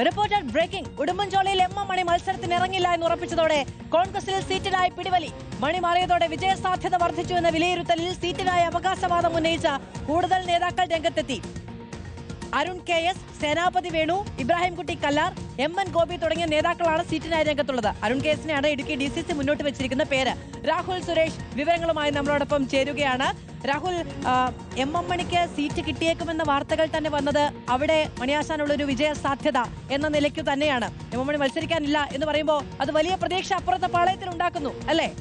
Reporter breaking. ഉടുമ്പൻചോലയിൽ M Mani മത്സരത്തിന് ഇറങ്ങില്ല എന്ന് ഉറപ്പിച്ചതോടെ കോൺഗ്രസിൽ സീറ്റിനായി പിടിവലി. മണി മാറിയതോടെ വിജയസാധ്യത വർദ്ധിച്ചുവെന്ന വിലയിരുത്തലിൽ സീറ്റിനായി അവകാശവാദം ഉന്നയിച്ച കൂടുതൽ നേതാക്കൾ രംഗത്തെത്തി. അരുൺ KS, സേനാപതി വേണു, ഇബ്രാഹിംകുട്ടി കല്ലാർ, MN ഗോപി തുടങ്ങിയ നേതാക്കളാണ് സീറ്റിനായി രംഗത്തുള്ളത്. അരുൺ KSനെയാണ് ഇടുക്കി DCC മുന്നോട്ട് വെച്ചിരിക്കുന്ന പേര്. രാഹുൽ സുരേഷ് വിവരങ്ങളുമായി നമ്മളോടൊപ്പം ചേരുകയാണ്. രാഹുൽ, എം മണിക്ക് സീറ്റ് കിട്ടിയേക്കുമെന്ന വാർത്തകൾ തന്നെ വന്നത് അവിടെ മണിയാശാനുള്ള ഒരു വിജയ സാധ്യത എന്ന നിലയ്ക്ക് തന്നെയാണ്. എം മണി മത്സരിക്കാനില്ല എന്ന് പറയുമ്പോൾ അത് വലിയ പ്രതീക്ഷ അപ്പുറത്തെ പാളയത്തിൽ ഉണ്ടാക്കുന്നു അല്ലേ?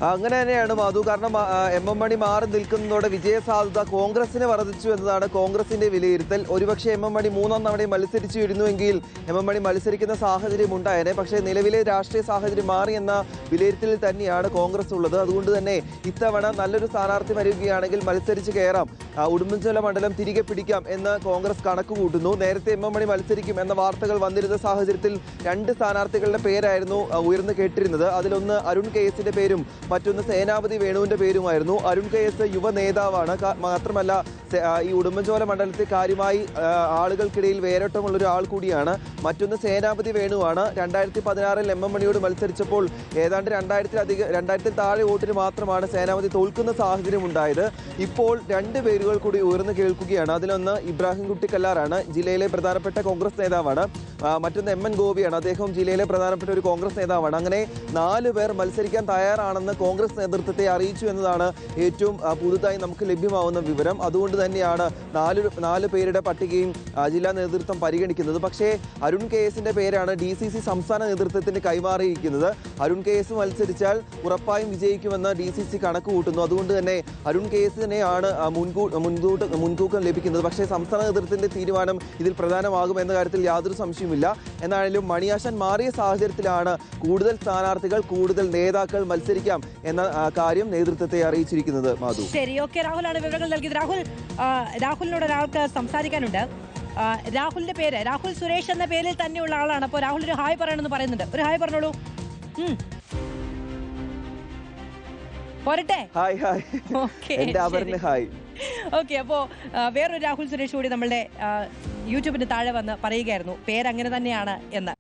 അങ്ങനെ തന്നെയാണ് മാധു. കാരണം എം മണി മാറി നിൽക്കുന്നതോടെ വിജയസാധ്യത കോൺഗ്രസിന് വർദ്ധിച്ചു എന്നതാണ് കോൺഗ്രസിന്റെ വിലയിരുത്തൽ. ഒരുപക്ഷെ എം മണി മൂന്നാം തവണയും മത്സരിച്ചു വരുന്നുവെങ്കിൽ എം മണി മത്സരിക്കുന്ന സാഹചര്യം ഉണ്ടായേനെ. പക്ഷേ നിലവിലെ രാഷ്ട്രീയ സാഹചര്യം മാറി എന്ന വിലയിരുത്തലിൽ തന്നെയാണ് കോൺഗ്രസ് ഉള്ളത്. അതുകൊണ്ട് തന്നെ ഇത്തവണ നല്ലൊരു സ്ഥാനാർത്ഥി വരികയാണെങ്കിൽ മത്സരിച്ച് കയറാം, ഉടുമ്പൻചോല മണ്ഡലം തിരികെ പിടിക്കാം എന്ന് കോൺഗ്രസ് കണക്ക് കൂട്ടുന്നു. നേരത്തെ എം മണി മത്സരിക്കും എന്ന വാർത്തകൾ വന്നിരുന്ന സാഹചര്യത്തിൽ 2 സ്ഥാനാർത്ഥികളുടെ പേരായിരുന്നു ഉയർന്നു കേട്ടിരുന്നത്. അതിലൊന്ന് അരുൺ KSന്റെ പേരും മറ്റൊന്ന് സേനാപതി വേണുവിന്റെ പേരുമായിരുന്നു. അരുൺ KS യുവ നേതാവാണ്. മാത്രമല്ല ഈ ഉടുമ്പൻചോല മണ്ഡലത്തിൽ കാര്യമായി ആളുകൾക്കിടയിൽ വേരോട്ടമുള്ള ഒരു ആൾ കൂടിയാണ്. മറ്റൊന്ന് സേനാപതി വേണുവാണ്. 2016 എം മണിയോട് മത്സരിച്ചപ്പോൾ ഏതാണ്ട് 2000 താഴെ വോട്ടിന് മാത്രമാണ് സേനാപതി തോൽക്കുന്ന സാഹചര്യം ഉണ്ടായത്. ഇപ്പോൾ 2 പേരുകൾ കൂടി ഉയർന്നു കേൾക്കുകയാണ്. അതിലൊന്ന് ഇബ്രാഹിംകുട്ടി കല്ലാറാണ്, ജില്ലയിലെ പ്രധാനപ്പെട്ട കോൺഗ്രസ് നേതാവാണ്. മറ്റൊന്ന് MN ഗോപിയാണ്, അദ്ദേഹം ജില്ലയിലെ പ്രധാനപ്പെട്ട ഒരു കോൺഗ്രസ് നേതാവാണ്. അങ്ങനെ 4 പേർ മത്സരിക്കാൻ തയ്യാറാണെന്ന് കോൺഗ്രസ് നേതൃത്വത്തെ അറിയിച്ചു എന്നതാണ് ഏറ്റവും പുതുതായി നമുക്ക് ലഭ്യമാവുന്ന വിവരം. അതുകൊണ്ട് തന്നെയാണ് 4 പേരുടെ പട്ടികയും ജില്ലാ നേതൃത്വം പരിഗണിക്കുന്നത്. പക്ഷേ അരുൺ KSന്റെ പേരാണ് DCC സംസ്ഥാന നേതൃത്വത്തിന് കൈമാറിയിരിക്കുന്നത്. അരുൺ KS മത്സരിച്ചാൽ ഉറപ്പായും വിജയിക്കുമെന്ന് DCC കണക്ക് കൂട്ടുന്നു. അതുകൊണ്ട് തന്നെ അരുൺ KSനെയാണ് മുൻതൂക്കം ലഭിക്കുന്നത്. പക്ഷേ സംസ്ഥാന നേതൃത്വത്തിന്റെ തീരുമാനം ഇതിൽ പ്രധാനമാകും എന്ന കാര്യത്തിൽ യാതൊരു സംശയവുമില്ല. എന്നാലും മണിയാശാൻ മാറിയ സാഹചര്യത്തിലാണ് കൂടുതൽ സ്ഥാനാർത്ഥികൾ, കൂടുതൽ നേതാക്കൾ മത്സരിക്കാം എന്ന കാര്യം നേതൃത്വത്തെ അറിയിച്ചിരിക്കുന്നത്. മാധു, ശരി, ഓക്കെ. രാഹുലാണ് വിവരങ്ങൾ നൽകിയത്. രാഹുലിനോട് ഒരാൾക്ക് സംസാരിക്കാനുണ്ട്. രാഹുലിന്റെ പേര് രാഹുൽ സുരേഷ് എന്ന പേരിൽ തന്നെയുള്ള ആളാണ്. അപ്പോൾ രാഹുൽ ഒരു ഹായ് പറയണമെന്ന് പറയുന്നുണ്ട്. ഒരു ഹായ് പറഞ്ഞോളൂ. പോരട്ടെ? Hi hi. ഓക്കെ, അപ്പോൾ വേറൊരു രാഹുൽ സുരേഷ് കൂടി നമ്മളുടെ യൂട്യൂബിന് താഴെ വന്ന് പറയുകയായിരുന്നു പേരങ്ങനെ തന്നെയാണ് എന്ന്.